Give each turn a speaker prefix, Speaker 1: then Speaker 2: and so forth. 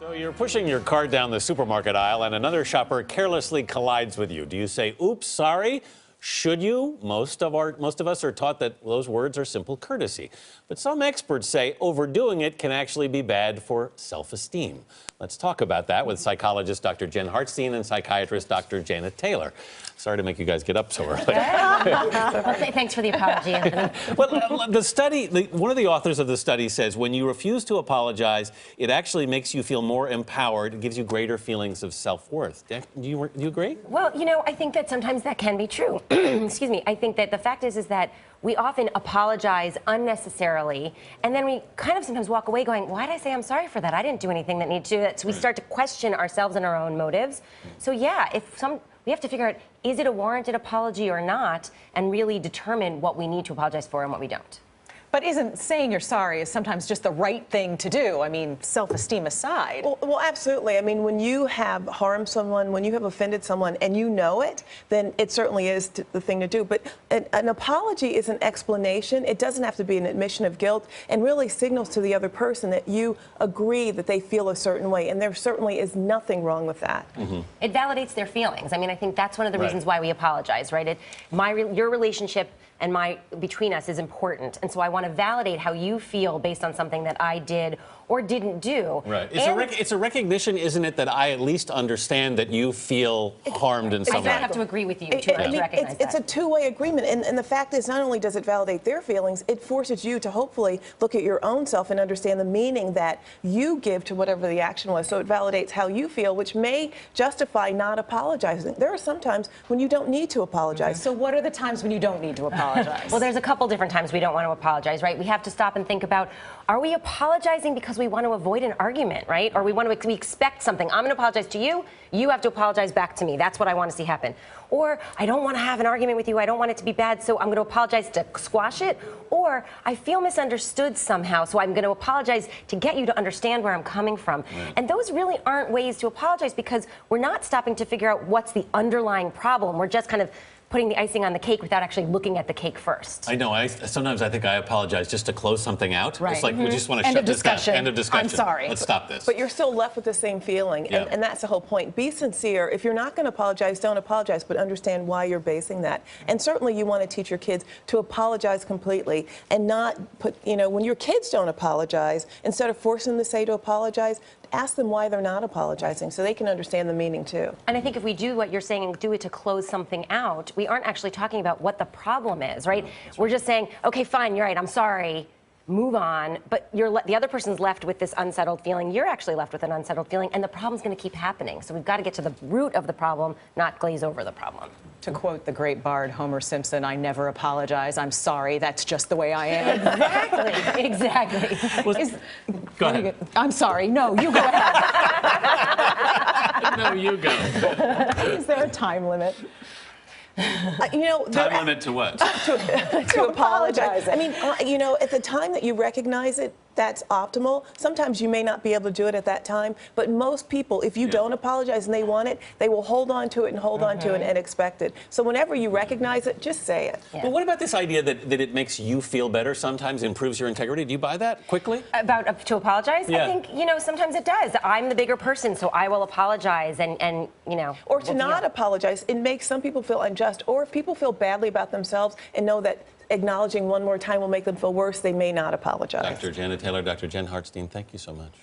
Speaker 1: So you're pushing your cart down the supermarket aisle and another shopper carelessly collides with you. Do you say, oops, sorry? Should you? Most of us are taught that those words are simple courtesy. But some experts say overdoing it can actually be bad for self-esteem. Let's talk about that with psychologist Dr. Jen Hartstein and psychiatrist Dr. Janet Taylor. Sorry to make you guys get up so early.
Speaker 2: Well, thanks for the apology, Anthony.
Speaker 1: Well, one of the authors of the study says when you refuse to apologize, it actually makes you feel more empowered. It gives you greater feelings of self-worth. Do you agree?
Speaker 2: Well, I think that sometimes that can be true. Excuse me. I think that the fact is that we often apologize unnecessarily, and then we kind of sometimes walk away going, why did I say I'm sorry for that? I didn't do anything that needed to do that. So we start to question ourselves and our own motives. So yeah, we have to figure out, is it a warranted apology or not, and really determine what we need to apologize for and what we don't.
Speaker 3: But isn't saying you're sorry is sometimes just the right thing to do? I mean, self-esteem aside.
Speaker 4: Well, absolutely. I mean, when you have harmed someone, when you have offended someone, and you know it, then it certainly is the thing to do. But an apology is an explanation. It doesn't have to be an admission of guilt, and really signals to the other person that you agree that they feel a certain way, and there certainly is nothing wrong with that.
Speaker 2: Mm-hmm. It validates their feelings. I mean, I think that's one of the reasons why we apologize, right? Your relationship and between us is important, and so I want to validate how you feel based on something that I did or didn't do.
Speaker 1: Right. It's a recognition, isn't it, that I at least understand that you feel harmed in some way.
Speaker 2: I don't have to agree with you to recognize that.
Speaker 4: It's a two-way agreement, and the fact is, not only does it validate their feelings, it forces you to hopefully look at your own self and understand the meaning that you give to whatever the action was. So it validates how you feel, which may justify not apologizing. There are some times when you don't need to apologize.
Speaker 3: So what are the times when you don't need to apologize?
Speaker 2: Well, there's a couple different times we don't want to apologize, right? We have to stop and think about, are we apologizing because we want to avoid an argument, right? Or we expect something. I'm going to apologize to you. You have to apologize back to me. That's what I want to see happen. Or I don't want to have an argument with you. I don't want it to be bad, so I'm going to apologize to squash it. Or I feel misunderstood somehow, so I'm going to apologize to get you to understand where I'm coming from. Right. And those really aren't ways to apologize, because we're not stopping to figure out what's the underlying problem. We're just kind of putting the icing on the cake without actually looking at the cake first.
Speaker 1: I know. Sometimes I think I apologize just to close something out.
Speaker 3: Right.
Speaker 1: It's like we just want to shut this down. End of discussion.
Speaker 3: I'm sorry.
Speaker 1: Let's stop this.
Speaker 4: But you're still left with the same feeling, and that's the whole point. Be sincere. If you're not going to apologize, don't apologize, but understand why you're basing that. And certainly you want to teach your kids to apologize completely and not put, when your kids don't apologize, instead of forcing them to say to apologize, ask them why they're not apologizing so they can understand the meaning too.
Speaker 2: And I think if we do what you're saying and do it to close something out, we aren't actually talking about what the problem is, right? We're just saying, okay, fine, you're right, I'm sorry, move on, but the other person's left with this unsettled feeling. You're actually left with an unsettled feeling, and the problem's going to keep happening. So we've got to get to the root of the problem, not glaze over the problem.
Speaker 3: To quote the great bard Homer Simpson, I never apologize. I'm sorry. That's just the way I am.
Speaker 2: Exactly. Exactly.
Speaker 1: Go ahead.
Speaker 3: I'm sorry. No, you go ahead.
Speaker 1: No, you go.
Speaker 3: Is there a time limit?
Speaker 1: Time limit to what?
Speaker 4: to apologize. I mean, at the time that you recognize it, that's optimal. Sometimes you may not be able to do it at that time, but most people, if you don't apologize and they want it, they will hold on to it and hold on to it and expect it. So whenever you recognize it, just say it.
Speaker 1: Yeah. But what about this idea that it makes you feel better sometimes, improves your integrity? Do you buy that quickly?
Speaker 2: About to apologize?
Speaker 1: Yeah.
Speaker 2: I think, sometimes it does. I'm the bigger person, so I will apologize and
Speaker 4: Or to not apologize, it makes some people feel unjust. Or if people feel badly about themselves and know that acknowledging one more time will make them feel worse, they may not apologize.
Speaker 1: Dr. Janet Taylor, Dr. Jen Hartstein, thank you so much.